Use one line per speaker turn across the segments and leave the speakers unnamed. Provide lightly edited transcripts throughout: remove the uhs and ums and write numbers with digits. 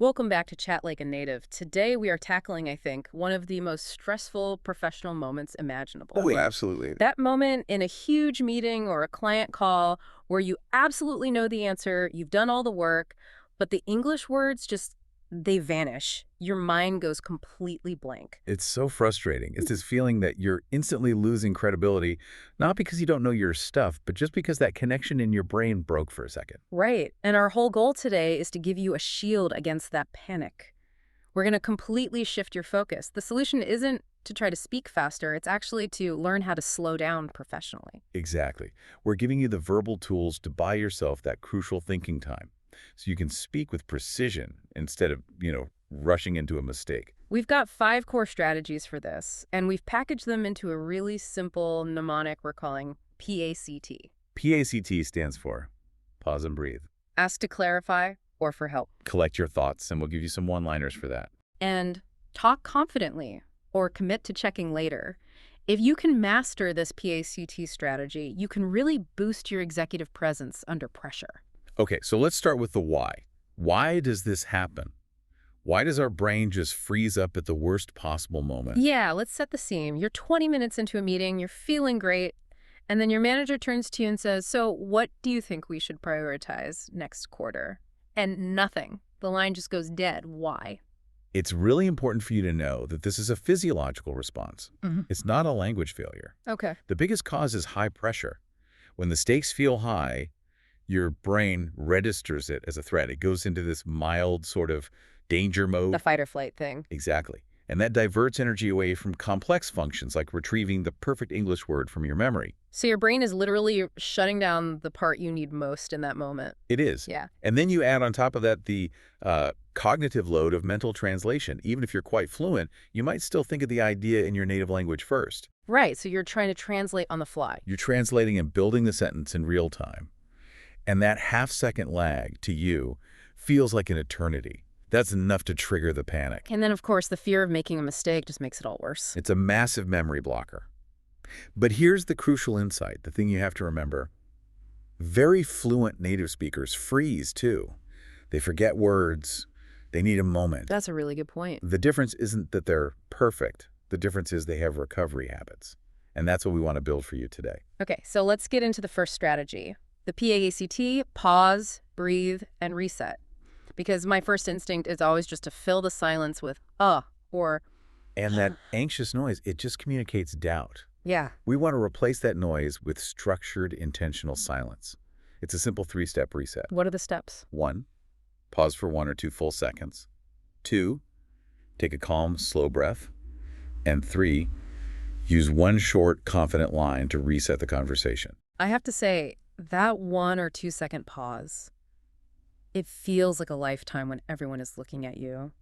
Welcome back to Chat Like a Native. Today we are tackling, I think, one of the most stressful professional moments imaginable.
Oh, yeah, absolutely.
That moment in a huge meeting or a client call where you absolutely know the answer, you've done all the work, but the English words just, they vanish. Your mind goes completely blank.
It's so frustrating. It's this feeling that you're instantly losing credibility, not because you don't know your stuff, but just because that connection in your brain broke for a second.
Right. And our whole goal today is to give you a shield against that panic. We're going to completely shift your focus. The solution isn't to try to speak faster. It's actually to learn how to slow down professionally.
Exactly. We're giving you the verbal tools to buy yourself that crucial thinking time so you can speak with precision instead of, rushing into a mistake.
We've got 5 core strategies for this, and we've packaged them into a really simple mnemonic we're calling PACT.
PACT stands for pause and breathe.
Ask to clarify or for help.
Collect your thoughts, and we'll give you some one-liners for that.
And talk confidently or commit to checking later. If you can master this PACT strategy, you can really boost your executive presence under pressure.
Okay, so let's start with the why. Why does this happen? Why does our brain just freeze up at the worst possible moment?
Yeah, let's set the scene. You're 20 minutes into a meeting, you're feeling great, and then your manager turns to you and says, "So what do you think we should prioritize next quarter?" And nothing. The line just goes dead. Why?
It's really important for you to know that this is a physiological response.
Mhm.
It's not a language failure.
Okay.
The biggest cause is high pressure. When the stakes feel high, your brain registers it as a threat. It goes into this mild sort of danger
The
mode.
fight or flight thing.
Exactly. And that diverts energy away from complex functions like retrieving the perfect English word from your memory.
So your brain is literally shutting down the part you need most in that moment.
It is.
Yeah.
And then you add on top of that the cognitive load of mental translation. Even if you're quite fluent, you might still think of the idea in your native language first.
Right. So you're trying to translate on the fly.
You're translating and building the sentence in real time. And that half-second lag to you feels like an eternity. That's enough to trigger the panic.
And then, of course, the fear of making a mistake just makes it all worse.
It's a massive memory blocker. But here's the crucial insight, the thing you have to remember. Very fluent native speakers freeze, too. They forget words. They need a moment.
That's a really good point.
The difference isn't that they're perfect. The difference is they have recovery habits. And that's what we want to build for you today.
Okay, so let's get into the first strategy. The PACT, pause, breathe, and reset. Because my first instinct is always just to fill the silence with, or,
And that anxious noise, it just communicates doubt.
yeah.
We want to replace that noise with structured, intentional silence. It's a simple 3-step reset.
What are the steps?
1, pause for 1 or 2 full seconds. 2, take a calm, slow breath. And 3, use one short, confident line to reset the conversation.
I have to say, that 1 or 2 second pause, it feels like a lifetime when everyone is looking at you.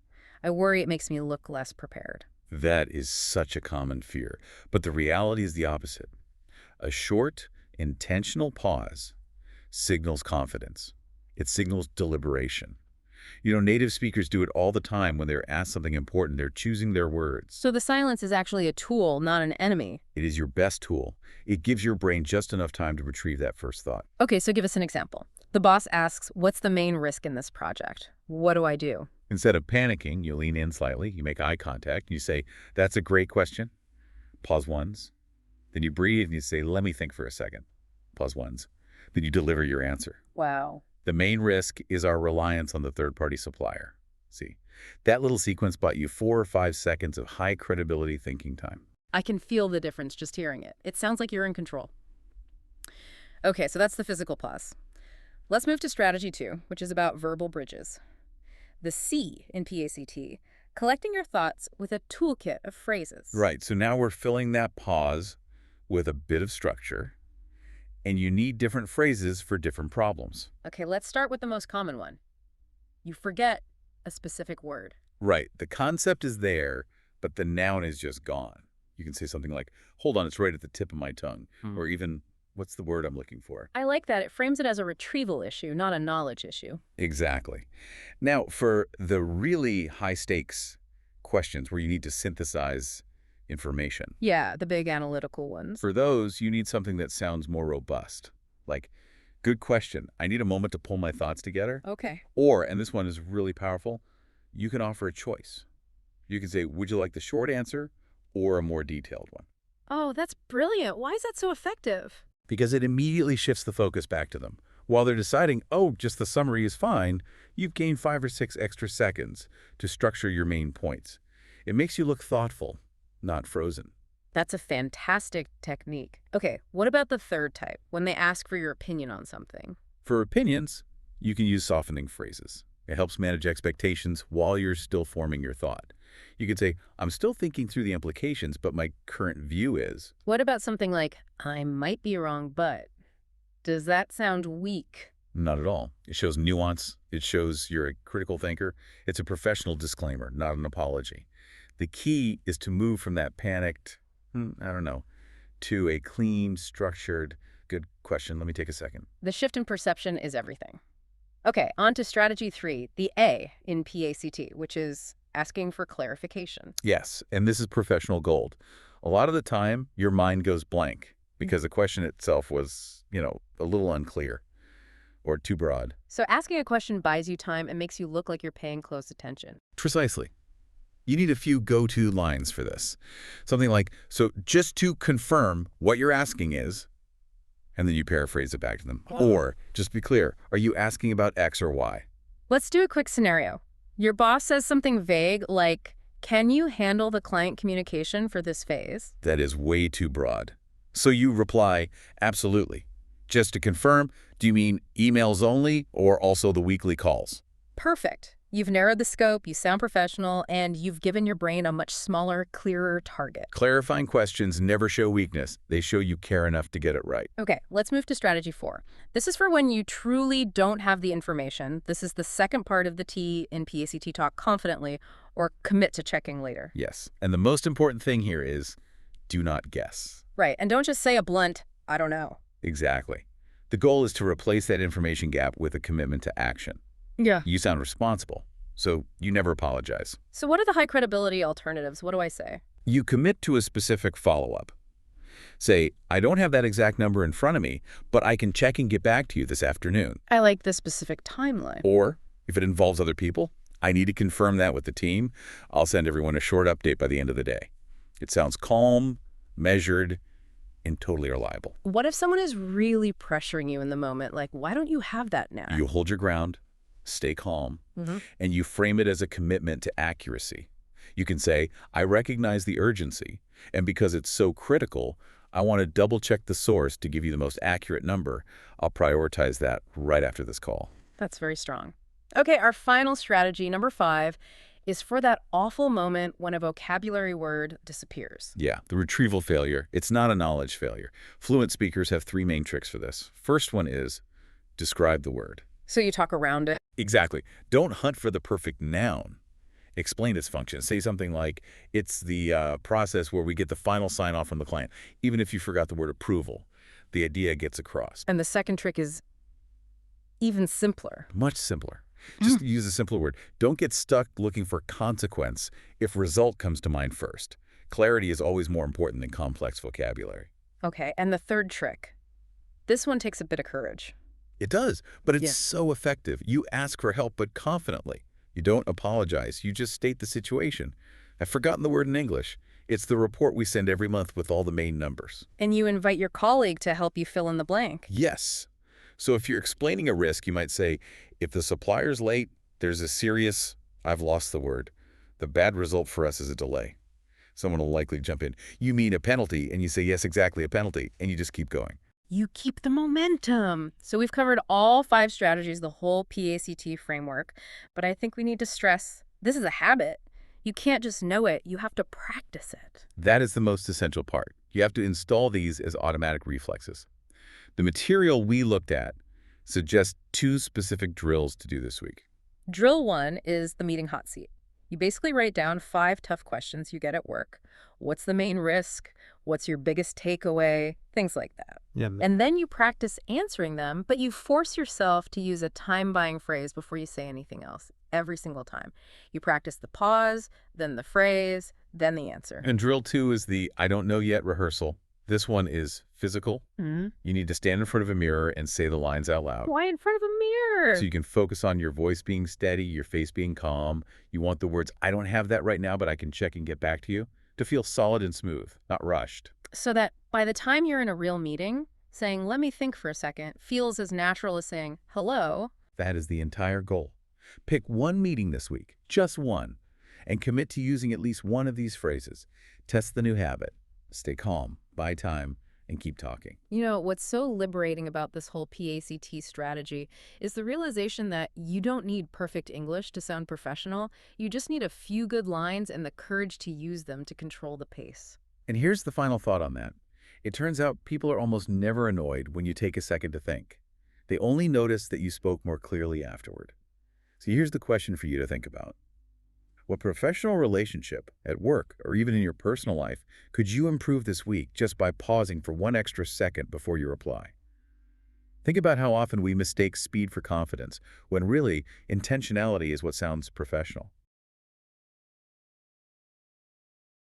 I worry it makes me look less prepared.
That is such a common fear. But the reality is the opposite. A short, intentional pause signals confidence. It signals deliberation. Native speakers do it all the time when they're asked something important. They're choosing their words.
So the silence is actually a tool, not an enemy.
It is your best tool. It gives your brain just enough time to retrieve that first thought.
Okay, so give us an example. The boss asks, "What's the main risk in this project?" What do I do?
Instead of panicking, you lean in slightly, you make eye contact, and you say, "That's a great question." Pause once. Then you breathe and you say, "Let me think for a second." Pause once. Then you deliver your answer.
Wow.
The main risk is our reliance on the third-party supplier. See, that little sequence bought you 4 or 5 seconds of high credibility thinking time.
I can feel the difference just hearing it. It sounds like you're in control. Okay, so that's the physical pause. Let's move to strategy 2, which is about verbal bridges. The C in PACT, collecting your thoughts with a toolkit of phrases.
Right, so now we're filling that pause with a bit of structure, and you need different phrases for different problems.
Okay, let's start with the most common one. You forget a specific word.
Right, the concept is there, but the noun is just gone. You can say something like, "Hold on, it's right at the tip of my tongue," or even, "What's the word I'm looking for?"
I like that. It frames it as a retrieval issue, not a knowledge issue.
Exactly. Now, for the really high-stakes questions where you need to synthesize information,
Yeah, the big analytical ones.
for those, you need something that sounds more robust. Like, "Good question. I need a moment to pull my thoughts together."
Okay.
Or, and this one is really powerful, you can offer a choice. You can say, would you like the short answer or a more detailed one?
Oh, that's brilliant. Why is that so effective?
Because it immediately shifts the focus back to them. While they're deciding, oh, just the summary is fine, you've gained 5 or 6 extra seconds to structure your main points. It makes you look thoughtful, not frozen.
That's a fantastic technique. Okay, what about the third type, when they ask for your opinion on something?
For opinions, you can use softening phrases. It helps manage expectations while you're still forming your thought. You could say, I'm still thinking through the implications, but my current view is.
What about something like, I might be wrong, but... Does that sound weak?
Not at all. It shows nuance. It shows you're a critical thinker. It's a professional disclaimer, not an apology. The key is to move from that panicked, to a clean, structured, good question. Let me take a second.
The shift in perception is everything. Okay, on to strategy 3, the A in PACT, which is asking for clarification.
Yes, and this is professional gold. A lot of the time, your mind goes blank because the question itself was, a little unclear or too broad.
So asking a question buys you time and makes you look like you're paying close attention.
Precisely. You need a few go-to lines for this. Something like, so just to confirm what you're asking is, and then you paraphrase it back to them. Or, just be clear, are you asking about X or Y?
Let's do a quick scenario. Your boss says something vague like, can you handle the client communication for this phase?
That is way too broad. So you reply, absolutely. Just to confirm, do you mean emails only or also the weekly calls?
Perfect. You've narrowed the scope, you sound professional, and you've given your brain a much smaller, clearer target.
Clarifying questions never show weakness. They show you care enough to get it right.
Okay, let's move to strategy 4. This is for when you truly don't have the information. This is the second part of the T in PACT talk confidently, or commit to checking later.
Yes, and the most important thing here is do not guess.
Right, and don't just say a blunt, I don't know.
Exactly. The goal is to replace that information gap with a commitment to action.
Yeah.
You sound responsible, so you never apologize.
So what are the high credibility alternatives? What do I say?
You commit to a specific follow-up. Say, I don't have that exact number in front of me, but I can check and get back to you this afternoon.
I like the specific timeline.
Or, if it involves other people, I need to confirm that with the team. I'll send everyone a short update by the end of the day. It sounds calm, measured, and totally reliable.
What if someone is really pressuring you in the moment? Like, why don't you have that now?
You hold your ground, stay calm, and you frame it as a commitment to accuracy. You can say, I recognize the urgency, and because it's so critical, I want to double-check the source to give you the most accurate number. I'll prioritize that right after this call.
That's very strong. Okay, our final strategy, number 5, is for that awful moment when a vocabulary word disappears.
Yeah, the retrieval failure. It's not a knowledge failure. Fluent speakers have 3 main tricks for this. First one is describe the word.
So you talk around it?
Exactly. Don't hunt for the perfect noun. Explain its function. Say something like, it's the process where we get the final sign-off from the client. Even if you forgot the word approval, the idea gets across.
And the second trick is even simpler.
Much simpler. Just use a simpler word. Don't get stuck looking for consequence if result comes to mind first. Clarity is always more important than complex vocabulary.
Okay, and the third trick. This one takes a bit of courage.
It does, but it's so effective. You ask for help, but confidently. You don't apologize. You just state the situation. I've forgotten the word in English. It's the report we send every month with all the main numbers.
And you invite your colleague to help you fill in the blank.
Yes. So if you're explaining a risk, you might say, if the supplier's late, there's a serious, I've lost the word. The bad result for us is a delay. Someone will likely jump in. You mean a penalty, and you say, yes, exactly, a penalty, and you just keep going.
You keep the momentum. So we've covered all 5 strategies, the whole PACT framework, but I think we need to stress this is a habit. You can't just know it, you have to practice it.
That is the most essential part. You have to install these as automatic reflexes. The material we looked at suggests 2 specific drills to do this week.
Drill 1 is the meeting hot seat. You basically write down 5 tough questions you get at work. What's the main risk? What's your biggest takeaway? Things like that.
Yeah.
And then you practice answering them, but you force yourself to use a time-buying phrase before you say anything else, every single time. You practice the pause, then the phrase, then the answer.
And drill 2 is the I don't know yet rehearsal. This one is physical.
Hmm.
You need to stand in front of a mirror and say the lines out loud.
Why in front of a
So
mirror?
you can focus on your voice being steady, your face being calm. You want the words, I don't have that right now, but I can check and get back to you, to feel solid and smooth, not rushed.
So that by the time you're in a real meeting, saying, let me think for a second, feels as natural as saying, hello.
That is the entire goal. Pick one meeting this week, just one, and commit to using at least one of these phrases. Test the new habit. Stay calm, buy time, and keep talking.
You know, what's so liberating about this whole PACT strategy is the realization that you don't need perfect English to sound professional. You just need a few good lines and the courage to use them to control the pace.
And here's the final thought on that. It turns out people are almost never annoyed when you take a second to think. They only notice that you spoke more clearly afterward. So here's the question for you to think about. What professional relationship, at work, or even in your personal life, could you improve this week just by pausing for one extra second before you reply? Think about how often we mistake speed for confidence, when really, intentionality is what sounds professional.